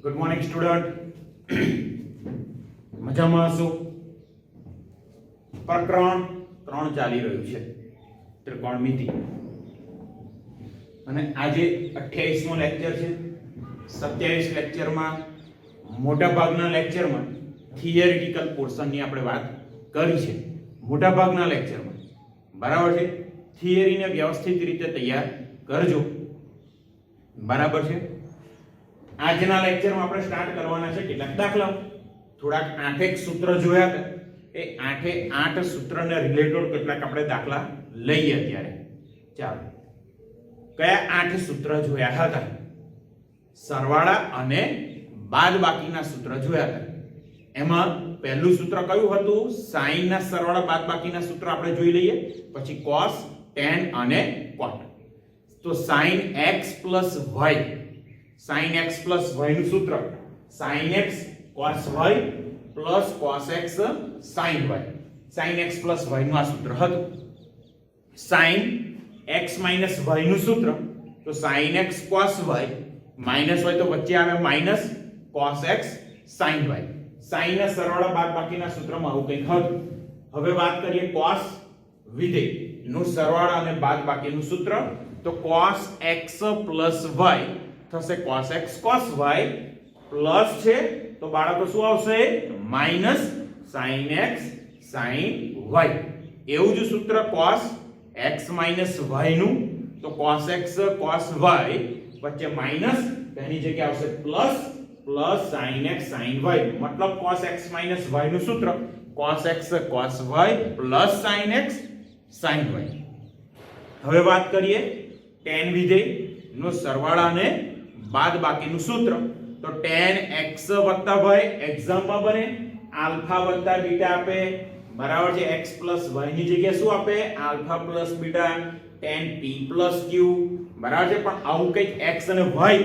Good morning student. મજામાં હશો? પ્રકરણ 3 ચાલી રહ્યું છે, ત્રિકોણમિતિ. અને આજે 28મો લેક્ચર છે. 27 લેક્ચરમાં મોટાભાગના લેક્ચરમાં થિયરિટિકલ પોર્શનની આપણે વાત કરી છે. મોટાભાગના લેક્ચરમાં બરાબર છે. થિયરીને વ્યવસ્થિત રીતે તૈયાર કરજો. બરાબર છે. આજના લેક્ચરમાં આપણે સ્ટાર્ટ કરવાના છે કેટલાક દાખલાઓ. થોડાક 8 સૂત્ર જોયા હતા. એ 8 સૂત્રને રિલેટેડ કેટલાક આપણે દાખલા લઈએ અત્યારે. ચાલો, કયા 8 સૂત્ર જોયા હતા? સરવાળા અને બાદબાકીના સૂત્ર જોયા હતા. એમાં પહેલું સૂત્ર કયું હતું? sin ના સરવાળા બાદબાકીના સૂત્ર આપણે જોઈ લઈએ. પછી cos, tan અને cot. તો sin x y, sin x y નું સૂત્ર sin x cos y cos x sin y. sin x y નું આ સૂત્ર હતું. sin x y નું સૂત્ર તો sin x cos y minus હોય તો વચ્ચે આવે minus cos x sin y. sin ના સરવાળા બાદબાકીના સૂત્રમાં આવું કંઈક હતું. હવે વાત કરીએ cos વિધેય નું સરવાળા અને બાદબાકીનું સૂત્ર. તો cos x y થશે cos x cos y plus છે તો બાળકો શું આવશે? Minus sin x sin y. એવું જ સૂત્ર cos x y નું તો cos x cos y વચ્ચે માઈનસ તેની જગ્યાએ આવશે plus sin x sin y. મતલબ cos x y નું સૂત્ર cos x cos y sin x sin y. હવે વાત કરીએ tan વિધેય નો સરવાળા અને બાદબાકીનું સૂત્ર. તો tan x y એક્ઝામમાં બને આલ્ફા વત્તા બીટા આપે. બરાબર છે. x y ની જગ્યાએ શું આપે? Alpha plus beta tan p plus q. બરાબર છે. પણ આવું કંઈક x અને y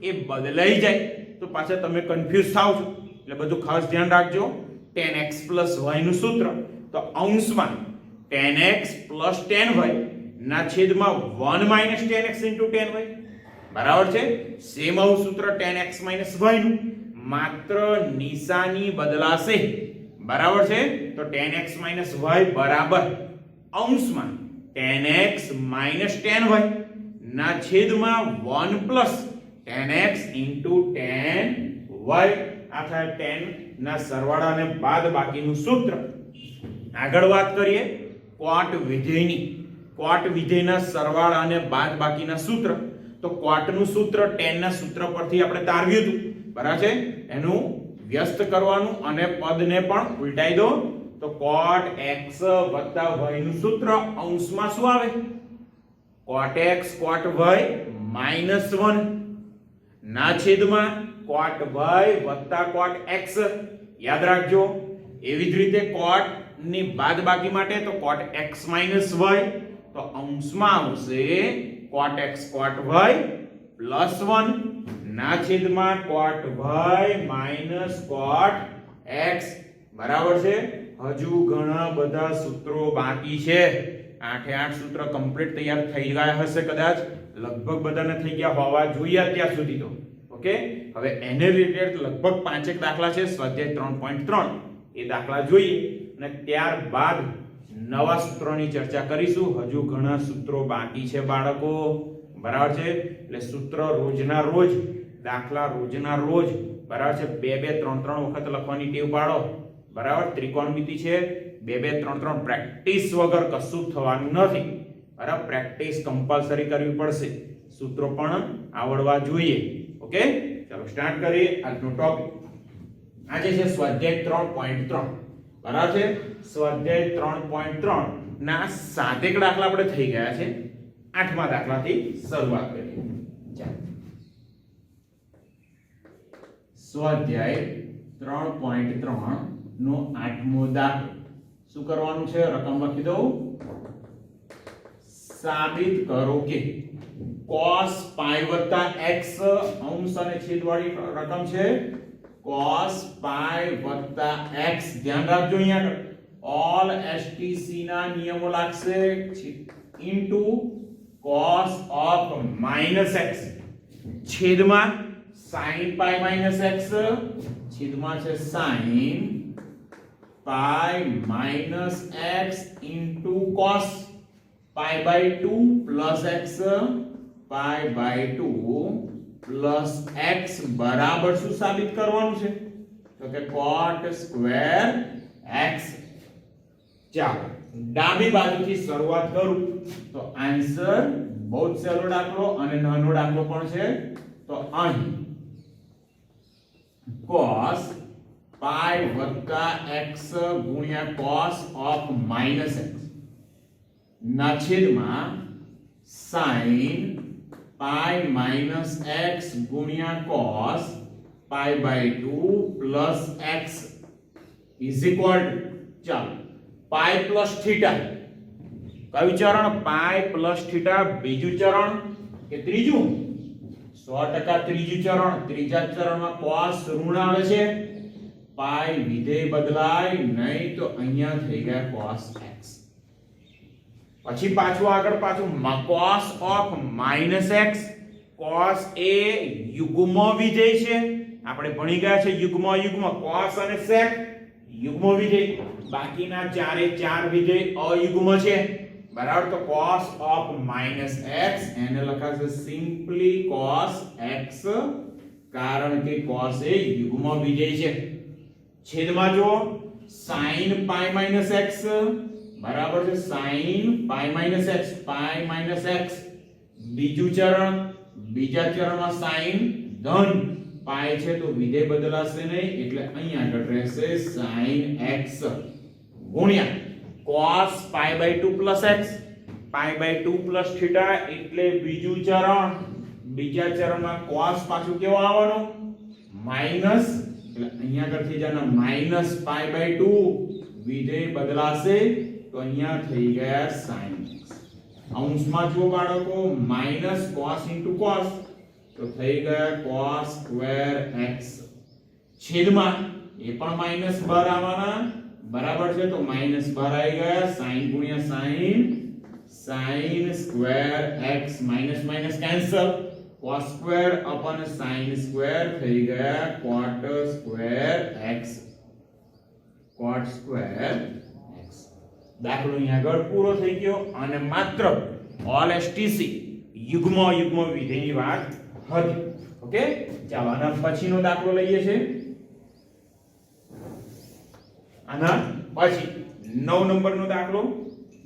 એ બદલાઈ જાય તો પાછા તમે કન્ફ્યુઝ થાવ છો. એટલે બધું ખાસ ધ્યાન રાખજો. tan x y નું સૂત્ર તો અંશમાં tan x tan y ના છેદમાં 1 tan x tan y. બરાબર છે. સેમ આવું સૂત્ર tan x y નું, માત્ર નિશાની બદલાશે. બરાબર છે. તો tan x y બરાબર અંશમાં tan x tan y ના છેદમાં 1 tan x tan y. આ થાય tan ના સરવાળા અને બાદબાકીનું સૂત્ર. આગળ વાત કરીએ cot વિધેયની. cot વિધેયના સરવાળા અને બાદબાકીના સૂત્ર. તો cot નું સૂત્ર tan ના સૂત્ર પરથી આપણે તારવ્યું હતું. બરાબર છે. એનું વ્યસ્ત કરવાનું અને પદને પણ ઉલટાઈ દો. તો cot x y નું સૂત્ર અંશમાં શું આવે? cot x cot y -1 ના છેદમાં cot y cot x. યાદ રાખજો. એવી જ રીતે cot ની બાદબાકી માટે તો cot x y તો અંશમાં આવશે cot x cot y +1 ના છેદમાં cot y cot x. બરાબર છે. હજુ ઘણા બધા સૂત્રો બાકી છે. 8 સૂત્ર કમ્પ્લીટ તૈયાર થઈ ગયા હશે કદાચ. લગભગ બધાને થઈ ગયા હોવા જોઈએ અત્યાર સુધી તો. ઓકે. હવે એને રિલેટેડ લગભગ 5 દાખલા છે. સ્વાધ્યાય 3.3 એ દાખલા જોઈએ અને ત્યારબાદ નવા સૂત્રોની ચર્ચા કરીશું. હજુ ઘણા સૂત્રો બાકી છે બાળકો. બરાબર છે. એટલે સૂત્ર રોજના રોજ, દાખલા રોજના રોજ. બરાબર છે. 2 3 વખત લખવાની ટેવ પાડો. બરાબર. ત્રિકોણમિતિ છે. 2 3 પ્રેક્ટિસ વગર કશું થવાનું નથી. બરાબર. પ્રેક્ટિસ કમ્પલસરી કરવી પડશે. સૂત્રો પણ આવડવા જોઈએ. ઓકે. ચાલો સ્ટાર્ટ કરીએ આજનો ટોપિક. આજે છે સ્વાધ્યાય 3.3. બરાબર છે. સ્વાધ્યાય 3.3 ના 7 દાખલા આપણે થઈ ગયા છે. 8મા દાખલાથી શરૂઆત કરીએ. ચાલો, સ્વાધ્યાય 3.3 નો 8મો દાખલો. શું કરવાનું છે? રકમ લખી દઉં. સાબિત કરો કે cos pi x અંશ અને છેદવાળી રકમ છે. cos pi x. ધ્યાન રાખજો. અહીંયા ઓલ STC ના નિયમો લાગશે. ઇન્ટુ cos of -x છેદમાં sin પાઈ માઈનસ x છેદમાં છે sin pi minus x into cos pi by 2 plus x pi by 2 plus x બરાબર શું સાબિત કરવાનું છે તો કે cot સ્ક્વેર x. ચાલો ડાબી બાજુથી શરૂઆત કરું તો આન્સર બહુ જ સહેલો દાખલો અને નાનો દાખલો પણ છે. તો અહીં cos પાઈ વત્તા x ગુણ્યા cos ઓફ માઈનસ x ના છેદમાં sin પાઈ માઈનસ x ગુણ્યા cos pi by 2 plus x is equal to, ચાલો પાઈ પ્લસ થીટા, કયું ચરણ? પાઈ પ્લસ થીટા બીજું ચરણ કે ત્રીજું? 100% ત્રીજું ચરણ. ત્રીજા ચરણમાં cos ઋણ આવે છે, પાઈ વિધેય બદલાય નહીં તો અહીંયા થઈ ગયા cos x. પછી પાછું આગળ પાછું cos of minus x. cos એ યુગ્મ વિધેય છે, આપણે ભણી ગયા છે યુગ્મ cos અને sec યુગ્મ વિધેય. બાકીના ચારે ચાર વિધેય અયુગ્મ છે, બરાબર. તો cos ઓફ માઈનસ x એને લખાશે સિમ્પલી cos x, કારણ કે cos એ યુગ્મ વિધેય છે. છેદમાં જો sin પાઈ માઈનસ x બરાબર છે sin પાઈ માઈનસ x, પાઈ માઈનસ x બીજું ચરણ. બીજા ચરણમાં sin ધન પાઈ છે તો વિધેય બદલાશે નહીં એટલે અહીંયા આગળ રહેશે sin x ગુણ્યા cos pi by 2 plus x, pi by 2 plus theta એટલે બીજું ચરણ. બીજા ચરણમાં cos પાછું કેવો આવવાનો? માઈનસ, એટલે અહીંયા આગળ થઈ જવાનો માઈનસ પાઈ બાય 2, વિધેય બદલાશે તો અહીંયા થઈ ગયા sin x. અંશમાં જો બાળકો માઈનસ cos into cos તો થઈ ગયા cos સ્ક્વેર x. છેદમાં એ પણ માઈનસ બાર આવવાના, બરાબર છે. તો માઈનસ બાર આવી ગયા, sin ગુણ્યા sin, sin square x minus minus cancel, cos square અપન sin square થઈ ગયા cot square x, cot square x. દાખલો અહીંયા આગળ પૂરો થઈ ગયો અને માત્ર ઓલ એસટીસી યુગ્મ વિધેયની વાત હતી. ઓકે, ચાલો આના પછીનો દાખલો લઈએ છે. આના પછી 9 નંબરનો દાખલો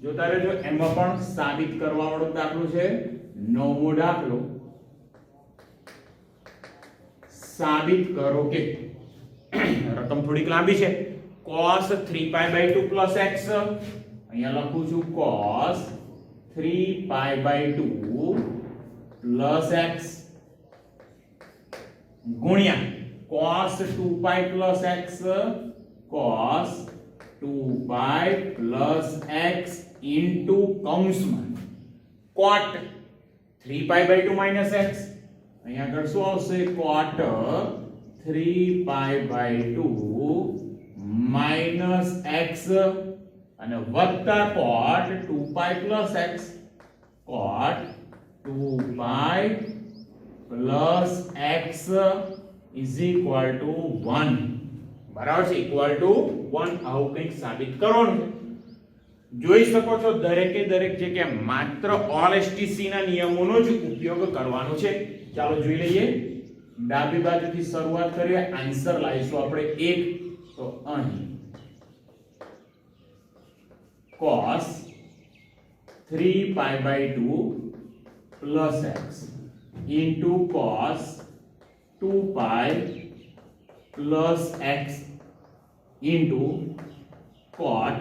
જોતા રહેજો. એમાં પણ સાબિત કરવા વાળો દાખલો છે. 9મો દાખલો, સાબિત કરો કે રકમ થોડીક લાંબી છે. cos 3 pi by 2 plus x, અહીંયા લખું છું cos 3 pi by 2 plus x ગુણ્યા cos 2 pi plus x, cos 2 pi plus x into કૌંસમાં cot 3 pi by 2 minus x, અહીંયા આગળ શું આવશે? cot 3 pi by 2 minus x અને વત્તા cot 2 pi plus x, cot 2 pi plus x is equal to 1, બરાબર છે, ઇક્વલ ટુ 1. આવું કંઈક સાબિત કરવાનું છે. જોઈ શકો છો દરેકે દરેક જગ્યાએ માત્ર ઓલ એસટીસી ના નિયમોનો જ ઉપયોગ કરવાનો છે. ચાલો જોઈ લઈએ. ડાબી બાજુથી શરૂઆત કરીએ. આન્સર લાવીશું આપણે 1. તો અહીં cos 3 pi by 2 plus x into cos 2 pi plus x into cot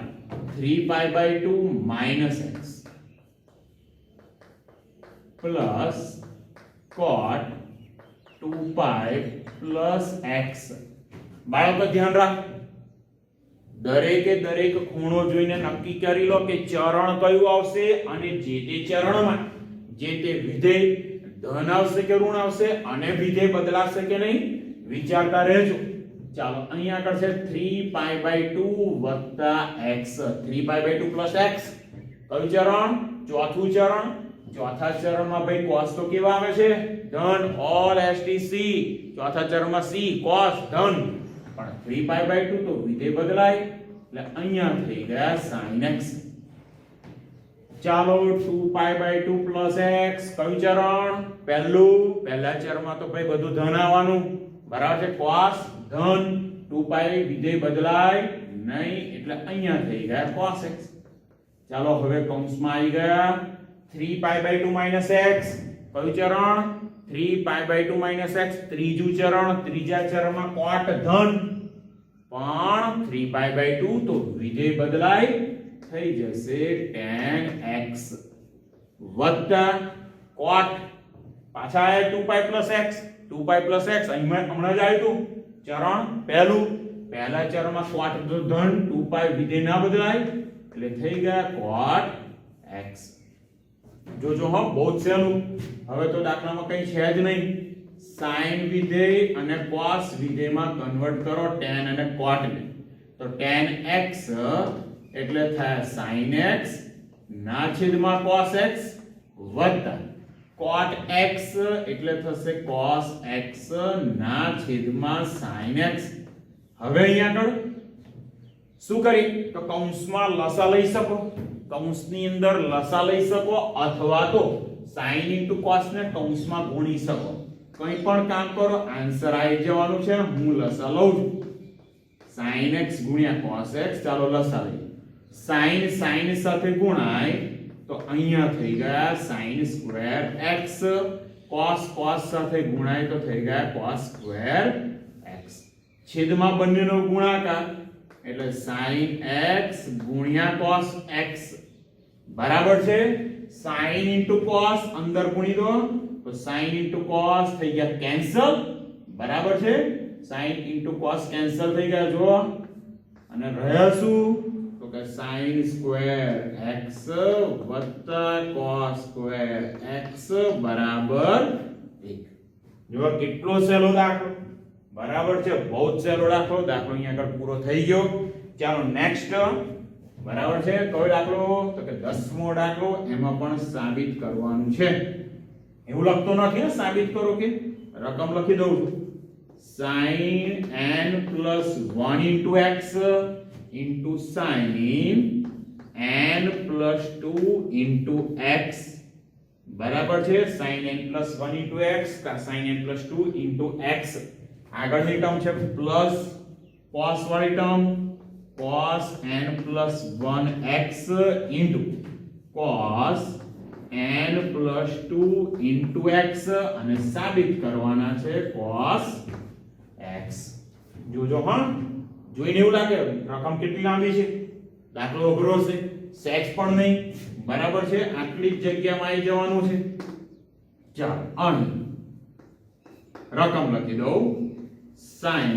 3 pi by 2 minus x plus cot 2 pi plus x. બાળકો ધ્યાન રાખ, દરેકે દરેક ખૂણો જોઈને નક્કી કરી લો કે ચરણ કયું આવશે અને જે તે ચરણમાં જે તે વિધેય ધન આવશે કે ઋણ આવશે અને વિધેય બદલાશે કે નહીં વિચારતા રહેજો. ચાલો અહીં આગળ છે 3 પાઈ બાય 2 વત્તા x, 3 pi by 2 plus x. કયું ચરણ? ચોથું ચરણ. ચોથા ચરણમાં ભાઈ cos તો કેવા આવે છે ધન all STC ચોથા ચરણમાં c cos ધન પણ 3π/2 તો વિધેય બદલાય એટલે અહીંયા થઈ ગયા sin x ચાલો 2π/2 x કયું ચરણ પહેલું પહેલા ચરણમાં તો ભાઈ બધું ધન આવવાનું બરાબર છે cos ધન 2π વિધેય બદલાય નહીં એટલે અહીંયા થઈ ગયા cos x ચાલો હવે કૌંસમાં આવી ગયા 3π/2 x કયું ચરણ 3π/2 x ત્રીજું ચરણ ત્રીજા ચરણમાં cot ધન પણ 3π/2 તો વિધેય બદલાય થઈ જશે tan x વત્તા cot પાછા આયા 2π x 2π x અહીંયા હમણાં જ આવ્યું ચરણ પહેલું પહેલા ચરણમાં cot ધન 2π વિધેય ના બદલાય એટલે થઈ ગયા cot x જોજો હો બહુ સહેલું હવે તો દાખલામાં કંઈ છે જ નહીં sin વિધેય અને cos વિધેયમાં કન્વર્ટ કરો tan અને cot ને તો tan x એટલે થાય sin x ના છેદમાં cos x વત્તા cot x એટલે થશે cos x ના છેદમાં sin x હવે અહીંયા આગળ શું કરી તો કૌંસમાં લસા લઈ શકો કૌંસની અંદર લસા લઈ શકો અથવા તો sin cos ને કૌંસમાં ગુણી શકો કંઈ પણ કામ કરો આન્સર આવી જવાનું છે હું લસા લઉં છું sin x ગુણ્યા cos x ચાલો લસા લઈએ sin સાથે ગુણાય તો અહીંયા થઈ ગયા sin સ્ક્વેર x cos સાથે ગુણાય તો થઈ ગયા cos સ્ક્વેર x છેદમાં બંનેનો ગુણાકાર એટલે sin x ગુણ્યા cos x બરાબર છે sin cos અંદર ગુણી દો તો sin cos થઈ ગયા કેન્સલ બરાબર છે sin cos કેન્સલ થઈ ગયા જો અને રહ્યા શું તો કે sin square x cos square x બરાબર 1 જો કેટલો સહેલો દાખલો બરાબર છે બહુ જ સહેલો દાખલો અહીંયા આગળ પૂરો થઈ ગયો ચાલો નેક્સ્ટ બરાબર છે કયો દાખલો તો કે 10મો દાખલો એમાં પણ સાબિત કરવાનું છે એવું લખતો નથી ને સાબિત કરો કે રકમ લખી દઉં છું sin n + 1 x sin n + 2 x બરાબર છે sin n + 1 x કા sin n + 2 x આગળની ટર્મ છે પ્લસ cos વાળી term cos n + 1x cos n + 2 x અને સાબિત કરવાના છે cos x જોજો હા જોઈને એવું લાગે રકમ કેટલી લાંબી છે દાખલો અઘરો છે સેજ પણ નહીં બરાબર છે આટલી જ જગ્યામાં આવી જવાનું છે ચાલો અહીં રકમ લખી દઉં sin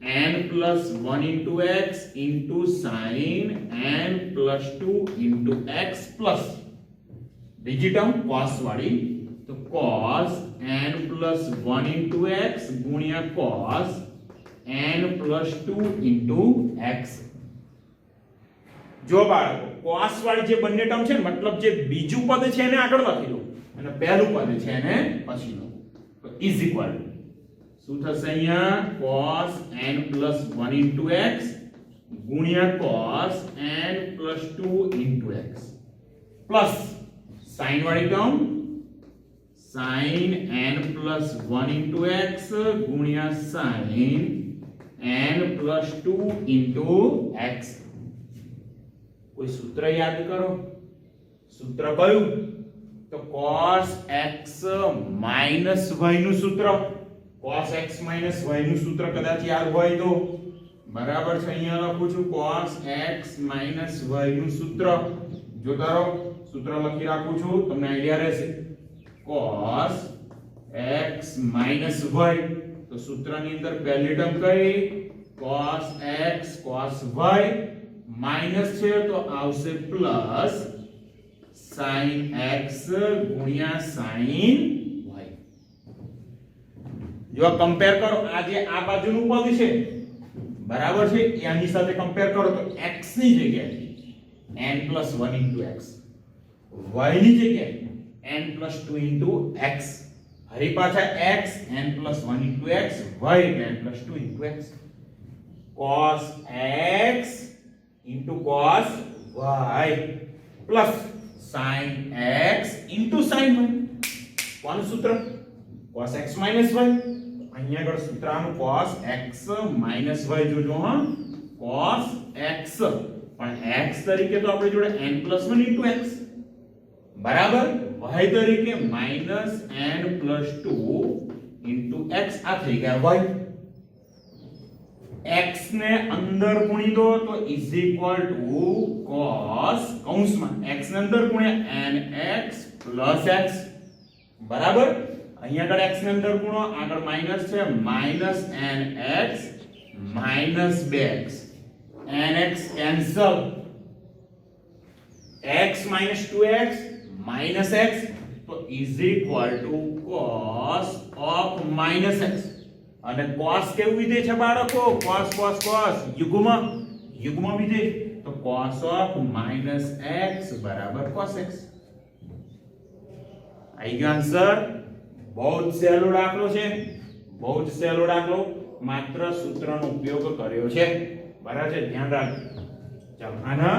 n + 1 x sin n + 2 x plus બીજી ટર્મ cos વાળી તો cos n + 1 x ગુણ્યા cos n + 2 x જો બાળકો cos વાળી જે બંને ટર્મ છે ને મતલબ જે બીજું પદ છે એને આગળ લખી દો અને પહેલું પદ છે એને પછી લખો તો ઇઝ ઇક્વલ શું થશે અહીંયા cos n + 1 x ગુણ્યા cos n + 2 x plus sin વાળી ટર્મ sin n + 1 x ગુણ્યા sin n + 2 x કોઈ સૂત્ર યાદ કરો સૂત્ર કયું તો cos x - y નું સૂત્ર cos x - y નું સૂત્ર કદાચ યાદ હોય તો બરાબર છે અહીંયા લખું છું cos x - y નું સૂત્ર જોતા રહો સૂત્ર લખી રાખું છું તમને આઈડિયા રહેશે cos x - y તો સૂત્રની અંદર પહેલી ટર્મ કઈ cos x cos y minus છે તો આવશે પ્લસ sin x ગુણ્યા sin y જો કમ્પેર કરો આ જે આ બાજુનું પદ છે બરાબર છે એની સાથે કમ્પેર કરો તો x ની જગ્યાએ n + 1 x y ની જગ્યાએ n+2 into x, ફરી પાછા x n+1 into x, y એટલે n+2 into x, cos x into cos y plus sin x into sin y. કોનું સૂત્ર? cos x minus y. અહીંયા આગળ સૂત્ર આનું cos x minus y જોજો હા, cos x, પણ x તરીકે તો આપણી જોડે n+1 into x બરાબર, y તરીકે -n+2 into x, આ થઈ ગયા y. x ને અંદર ગુણી દો તો is equal to cos, કૌંસમાં x ને અંદર ગુણ્યા nx plus x બરાબર. અહીંયા આગળ x ને અંદર ગુણો, આગળ માઈનસ છે, -nx -2x, nx cancel, x - 2x minus x તો is equal to cos of minus x. અને cos કેવું વિધેય છે બાળકો? cos યુગ્મ વિધેય, તો cos of minus x બરાબર cos x. આઈ ગયો આન્સર. બહુ જ સહેલો દાખલો છે, બહુ જ સહેલો દાખલો, માત્ર સૂત્રનો ઉપયોગ કર્યો છે, બરાબર છે, ધ્યાન રાખજો. ચાલો આના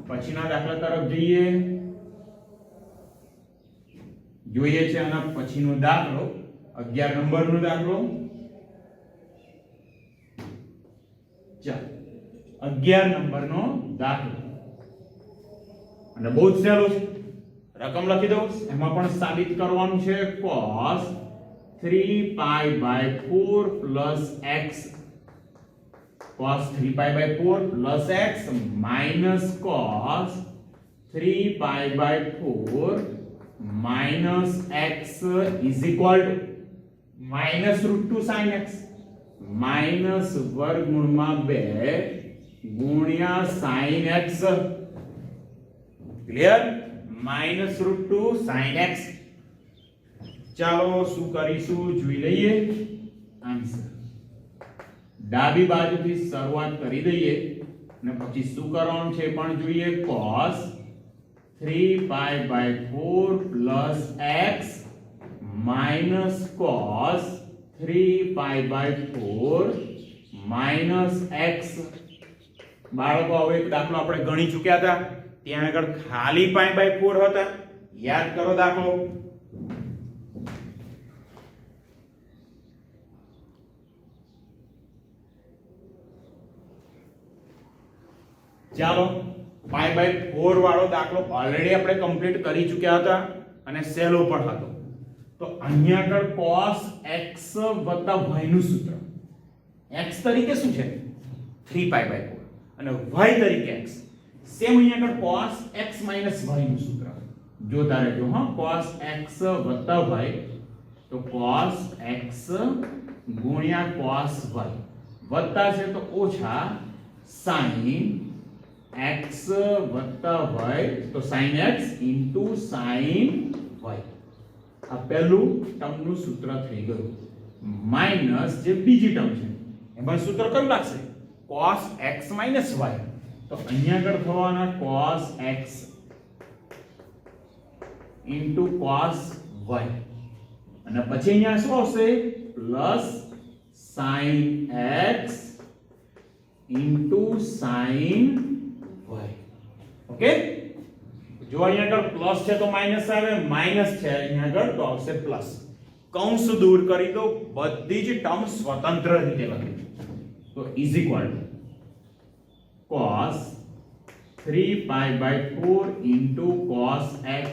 પછીના દાખલા તરફ જોઈએ છે. આના પછીનો દાખલો 11 નંબરનો દાખલો. ચાલો 11 નંબરનો દાખલો, અને બહુ જ સહેલો છે. રકમ લખી દઉં, એમાં પણ સાબિત કરવાનું છે cos 3π/4 plus x, cos 3π/4 plus x minus cos 3π/4 minus x is equal to -√2 sin x minus વર્ગમૂળમાં 2 ગુણ્યા sin x. Clear? -√2 sin x. ચાલો શું કરીશું જોઈ લઈએ આન્સર. ડાબી બાજુથી શરૂઆત કરી દઈએ અને પછી શું કરવાનું છે પણ જોઈએ. cos 3π/4 plus x minus cos 3π/4 minus x. બાળકો હવે એક દાખલો આપણે ગણી ચૂક્યા હતા, ત્યાં આગળ ખાલી π/4 હતા, યાદ કરો દાખલો. ચાલો π/4 વાળો દાખલો ઓલરેડી આપણે કમ્પ્લીટ કરી ચૂક્યા હતા અને સહેલો પણ હતો. તો અહીંયા આગળ cos x y નું સૂત્ર, x તરીકે શું છે 3π/4 અને y તરીકે x, સેમ અહીંયા આગળ cos x minus y નું સૂત્ર જોતા રહેજો હા. cos x y તો cos x ગુણ્યા cos y વત્તા છે તો ઓછા sin x વત્તા y તો sin x into sin y. આ પહેલું ટર્મનું સૂત્ર થઈ ગયું. માઈનસ જે બીજી ટર્મ છે એમાં સૂત્ર કયું લાગશે? cos x minus y. તો અહીંયા આગળ થવાના cos x into cos y, અને પછી અહીંયા શું આવશે? plus sin x into sin y. Okay, જો અહીંયા આગળ પ્લસ છે તો માઈનસ આવે, માઈનસ છે અહીંયા આગળ તો આવશે પ્લસ. કૌંસ દૂર કરી દો, બધી જ ટર્મ સ્વતંત્ર રીતે લખી. તો is equal two cos 3π/4 into cos x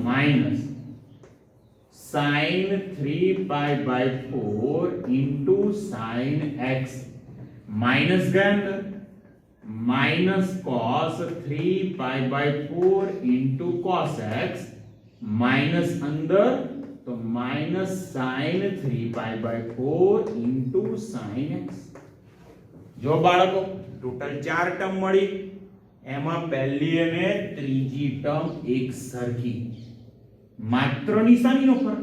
minus sin 3π/4 into sin x minus ગયા minus cos 3π/4 into cos x minus અંદર તો minus sin 3π/4 into sin x. જો બાળકો ટોટલ 4 ટર્મ મળી, એમાં પહેલી અને ત્રીજી ટર્મ એક સરખી, માત્ર નિશાનીનો ફરક,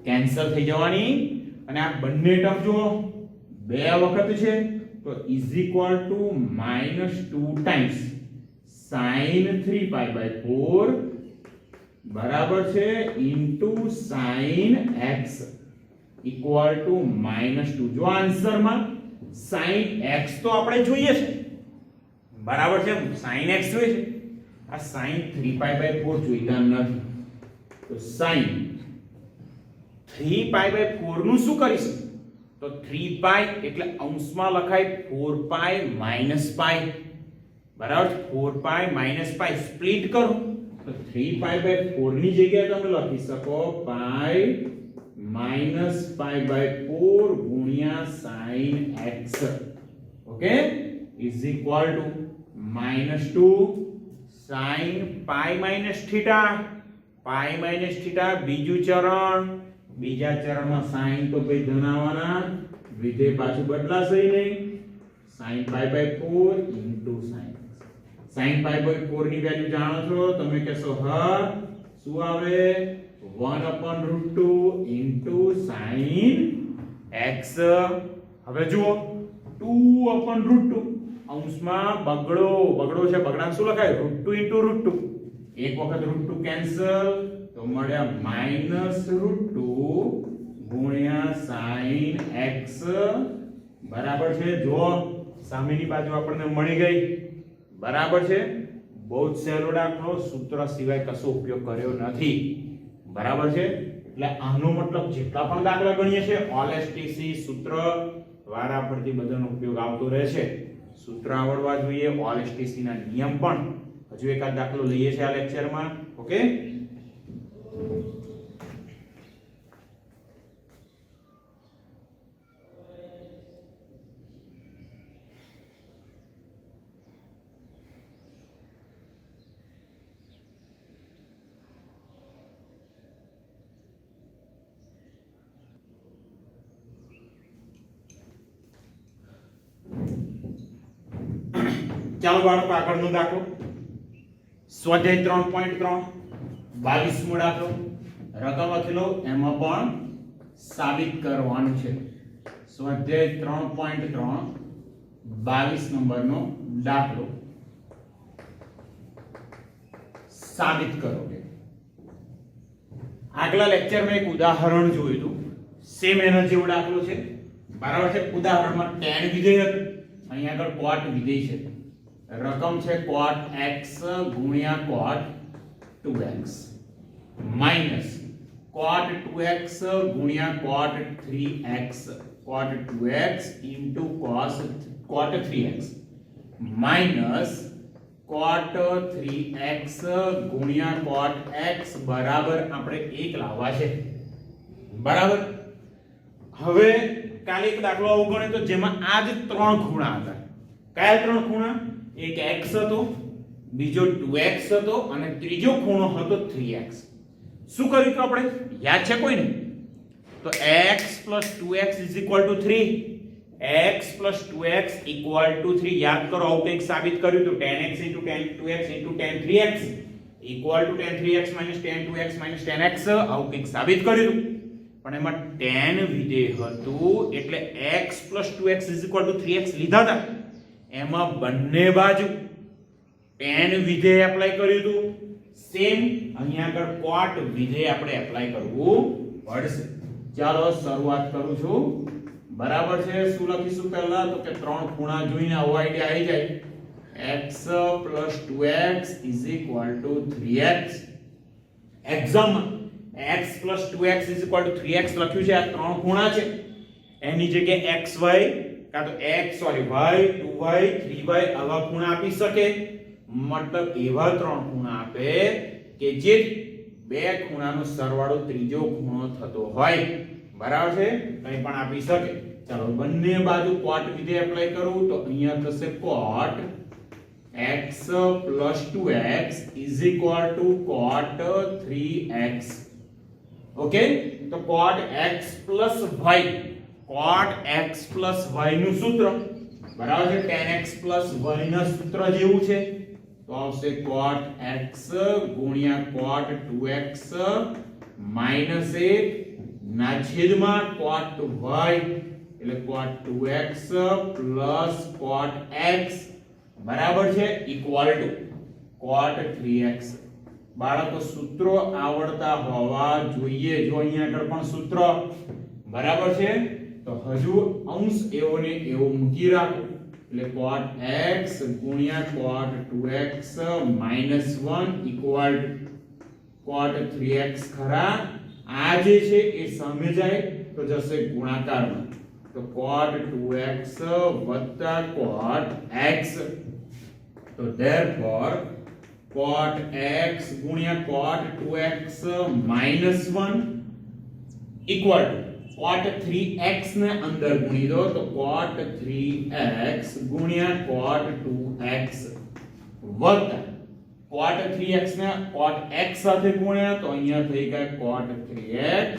કેન્સલ થઈ જવાની. અને આ બંને ટર્મ જો બે વખત છે તો is equal two -2 times sin 3π/4 બરાબર છે into sin x equal to -2. જો આન્સરમાં sin x તો આપણે જોઈએ છે, બરાબર છે, sin x જોઈએ છે, આ sin 3π/4 જોઈતા નથી. તો sin 3π/4 નું શું કરીશું? તો 3π એટલે અંશમાં લખાય 4π - π, બરાબર, 4π - π સ્પ્લિટ કરો તો 3π/4 ની જગ્યાએ તમે લખી શકો π - π/4 ગુણ્યા sin x. Okay, is equal two -2 sin π - θ, બીજું ચરણ, બીજા ચરણમાં sin તો ભાઈ ધનાવાના, વિધેય પાછું બદલાશે નહીં, sin π/4 into sin x. sin π/4 ની વેલ્યુ જાણો છો તમે, કહેશો હા શું આવે 1/√2 ઇન્ટુ sin x. હવે જુઓ 2/√2 અંશમાં બગડો છે, બગડાને શું લખાય √2 ઇન્ટુ √2, એક વખત √2 કેન્સલ તો મળ્યા -√2 ગુણ્યા sin x બરાબર છે. જો સામેની બાજુ આપણને મળી ગઈ, બરાબર છે, બહુ જ સહેલો દાખલો, સૂત્ર સિવાય કશો ઉપયોગ કર્યો નથી, બરાબર છે. એટલે આનો મતલબ જેટલા પણ દાખલા ગણીએ છે ઓલ એસટીસી સૂત્ર વારાફરતી બધાનો ઉપયોગ આવતો રહે છે. સૂત્ર આવડવા જોઈએ, ઓલ એસટીસી ના નિયમ પણ. હજુ એકાદ દાખલો લઈએ છે આ લેક્ચરમાં. ઓકે, ચાલો બાળકો આગળનો દાખલો સ્વાધ્યાય 3.3 22મો દાખલો રકમ લખી લો, એમાં પણ સાબિત કરવાનું છે. સ્વાધ્યાય 3.3 22 નંબરનો દાખલો સાબિત કરો. આગલા લેક્ચરમાં એક ઉદાહરણ જોયું હતું, સેમ એના જેવો દાખલો છે, બરાબર છે. ઉદાહરણમાં tan વિધેય હતું, અહીંયા આગળ cot વિધેય છે. રકમ છે cot x ગુણ્યા cot 2x minus cot 2x ગુણ્યા cot 3x, cot 2x into cot 3x minus cot 3x ગુણ્યા cot x બરાબર આપણે 1 લાવવા છે, બરાબર. હવે કાલે એક દાખલો આવો ગણ્યો તો જેમાં આ જ ત્રણ ખૂણા હતા. કયા ત્રણ ખૂણા? એક x હતો, બીજો 2x હતો અને ત્રીજો ખૂણો હતો 3x. શું કર્યું તો આપણે યાદ છે કોઈને? તો x + 2x = 3, x + 2x = 3. યાદ કરો, આવું કંઈક સાબિત કર્યું તો tan x * tan 2x * tan 3x = tan 3x - tan 2x - tan x, આવું કંઈક સાબિત કર્યું. પણ એમાં tan વિધેય હતું એટલે x + 2x = 3x લીધા હતા. એમાં બંને બાજુ tan વિધેય એપ્લાય કર્યું હતું. સેમ અહીંયા આગળ cot વિધેય આપણે એપ્લાય કરવું પડશે. ચાલો શરૂઆત કરું છું, બરાબર છે. શું લખીશું પહેલા? તો કે ત્રણ ખૂણા જોઈને આવો આઈડિયા આવી જાય. x + 2x = 3x. Exam x + 2x = 3x લખ્યું છે. આ ત્રણ ખૂણા છે, એની જગ્યાએ xy કાં તો y 2y 3y આવા ખૂણા આપી શકે. મતલબ એવા ત્રણ ખૂણા આપે કે જે બે ખૂણાનો સરવાળો ત્રીજો ખૂણો થતો હોય, બરાબર છે. કંઈ પણ આપી શકે. ચાલો બંને બાજુ cot વિધેય એપ્લાય કરું તો અહીંયા થશે cot x + 2x = cot 3x. Okay, તો cot x + y, cot x + y નું સૂત્ર બરાબર છે tan x + y ના સૂત્ર જેવું છે. તો આવશે cot x ગુણ્યા cot 2x માઈનસ 1 ના છેદમાં cot y એટલે cot 2x + cot x બરાબર છે ઇક્વલ ટુ cot 3x. બાળકો સૂત્રો આવડતા હોવા જોઈએ. જો અહીંયા આગળ પણ સૂત્ર બરાબર છે તો હજુ અંશ એવો ને એવો મૂકી રાખો એટલે cot x ગુણ્યા cot 2x -1 equal cot 3x ખરા. આ જે છે એ સામે જાય તો જશે ગુણાકારમાં તો cot 2x વત્તા cot x. તો therefore cot x ગુણ્યા cot 2x -1 equal cot 3x ને અંદર ગુણી દો તો cot 3x ગુણ્યા cot 2x વત્તા cot 3x ને cot x સાથે ગુણ્યા તો અહીંયા થઈ ગયા cot 3x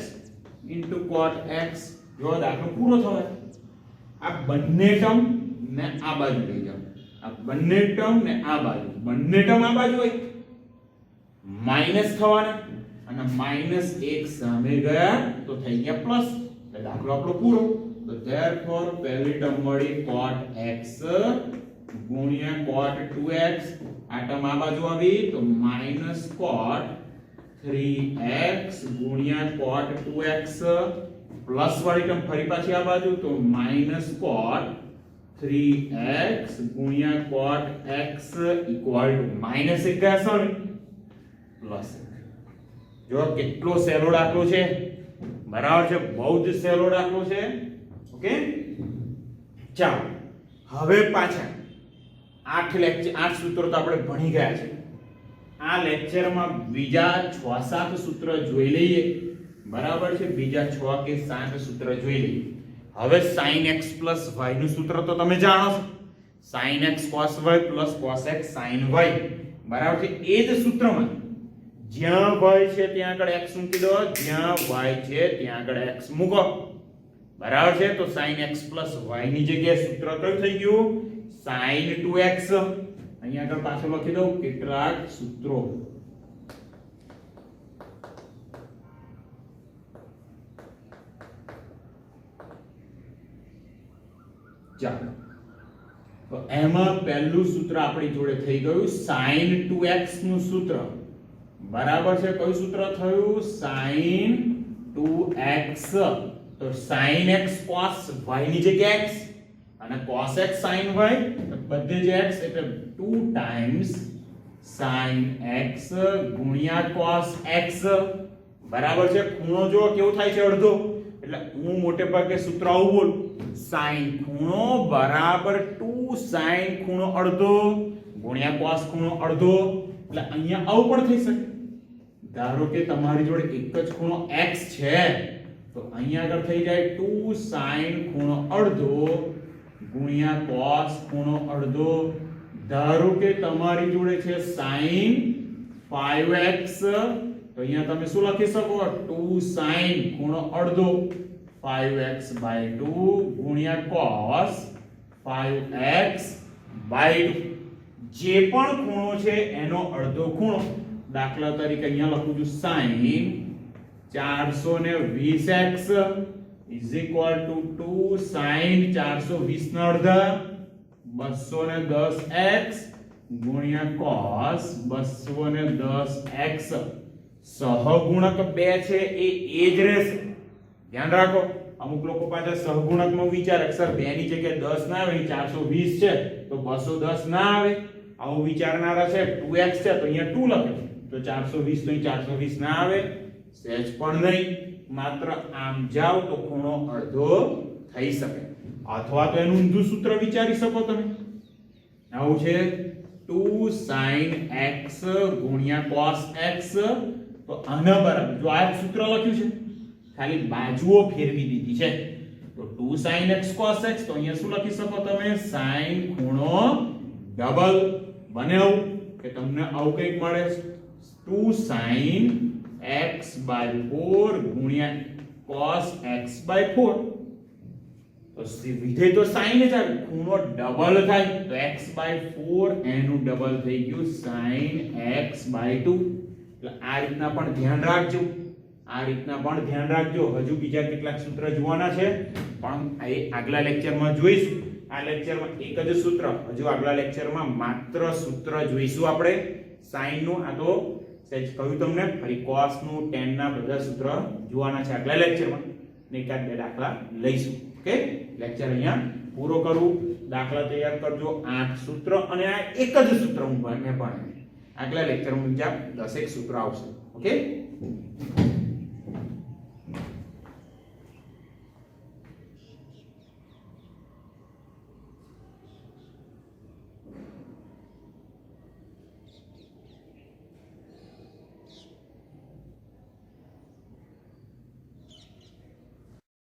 cot x. જો દાખલો પૂરો થયો. આ બંને ટર્મ ને આ બાજુ લઈ જાઓ. આ બંને ટર્મ ને આ બાજુ, બંને ટર્મ આ બાજુ હોય માઈનસ થવાના અને -1 સામે ગયા તો થઈ ગયા પ્લસ. એટલે દાખલો આપણો પૂરો. તો therefore પહેલી ટર્મ મળી cot x ગુણ્યા cot 2x. આ ટર્મ આ બાજુ આવી તો -cot 3x ગુણ્યા cot 2x પ્લસ વાળી ટર્મ ફરી પાછી આ બાજુ તો -cot 3x ગુણ્યા cot x ઇક્વલ ટુ -1 ગયા સર પ્લસ. જો કેટલો સહેલો દાખલો છે, બરાબર છે, બહુ જ સહેલો દાખલો છે. ઓકે, ચાલો હવે પાછા 8 સૂત્રો તો આપણે ભણી ગયા છે. આ લેક્ચરમાં બીજા 6-7 સૂત્ર જોઈ લઈએ. બરાબર છે, બીજા 6 કે 7 સૂત્ર જોઈ લઈએ. હવે sin x y નું સૂત્ર તો તમે જાણો છો. sin x cos y cos x sin y. બરાબર છે, એ જ સૂત્રમાં જ્યાં y છે ત્યાં આગળ x મૂકી દો, જ્યાં y છે ત્યાં આગળ x મૂકો. બરાબર છે, તો sin x y ની જગ્યાએ સૂત્ર કયું થઈ ગયું? sin 2x. અહીંયા આગળ પાછળ લખી દઉં કેટલાક સૂત્રો. ચાલો, તો એમાં પહેલું સૂત્ર આપણી જોડે થઈ ગયું sin 2x નું સૂત્ર. બરાબર છે, કયું સૂત્ર થયું? sin 2x. તો sin x cos y ની જગ્યાએ x અને cos x sin y બધે જ x એટલે 2 times sin x ગુણ્યા cos x. બરાબર છે, ખૂણો જો કેવું થાય છે? અડધો. એટલે હું મોટે ભાગે સૂત્ર આવું બોલું sin ખૂણો બરાબર 2 sin ખૂણો અડધો ગુણ્યા cos ખૂણો અડધો. એટલે અહીંયા આવું પણ થઈ શકે. ધારો કે તમારી જોડે એક જ ખૂણો x છે તો અહીંયા આગળ થઈ જાય 2 sin ખૂણો અડધો ગુણ્યા cos ખૂણો અડધો. ધારો કે તમારી જોડે છે sin 5x તો અહીંયા તમે શું લખી શકો? 2 sin ખૂણો અડધો 5x by 2 ગુણ્યા cos 5x by 2. જે પણ ખૂણો છે એનો અડધો ખૂણો. દાખલા તરીકે અહીંયા લખું છું sin 420x is equal to 2 sin 420 ના અડધા 210x ગુણ્યા cos 210x. સહગુણક 2 છે એ જ રહેશે. ધ્યાન રાખો, અમુક લોકો પાછા સહગુણકમાં વિચારે સર 2 ની જગ્યાએ 10 ના આવે, 420 છે તો 210 ના આવે, આવું વિચારનારા છે. 2x છે તો અહીંયા 2 લખે તો 420 તો અહીં 420 ના આવે, સહેજ પણ નહીં. માત્ર આમ જાવ તો ખૂણો અડધો થઈ શકે. અથવા તો એનું ઊંધું સૂત્ર વિચારી શકો તમે. આવું છે 2 sin x ગુણ્યા cos x. તો આના બરાબર જો આ સૂત્ર લખ્યું છે ખાલી બાજુઓ ફેરવી દીધી છે તો 2 sin x cos x. તો અહીંયા શું લખી શકો તમે? sin ખૂણો ડબલ બને આવું કે તમને આવું કંઈક મળે 2 sin x by 4 ગુણ્યા cos x by 4. તો વિધેય તો sin જ આવે, ખૂણો ડબલ થાય તો x by 4 એનું ડબલ થઈ ગયું sin x by 2. એટલે આ રીતના પણ ધ્યાન રાખજો. હજુ બીજા કેટલાક સૂત્ર જોવાના છે પણ એ આગલા લેક્ચરમાં જોઈશું. આ લેક્ચરમાં એક જ સૂત્ર, હજુ આગલા લેક્ચરમાં માત્ર સૂત્ર જોઈશું આપણે. sin નું આ તો સહેજ કહ્યું તમને ફરી cos નું tan ના બધા સૂત્ર જોવાના છે આગલા લેક્ચરમાં ને એકાદ બે દાખલા લઈશું ઓકે લેક્ચર અહીંયા પૂરો કરું દાખલા તૈયાર કરજો 8 સૂત્ર અને આ એક જ સૂત્ર હું મેં ભણાવ્યું આગલા લેક્ચરમાં બીજા 10 સૂત્ર આવશે ઓકે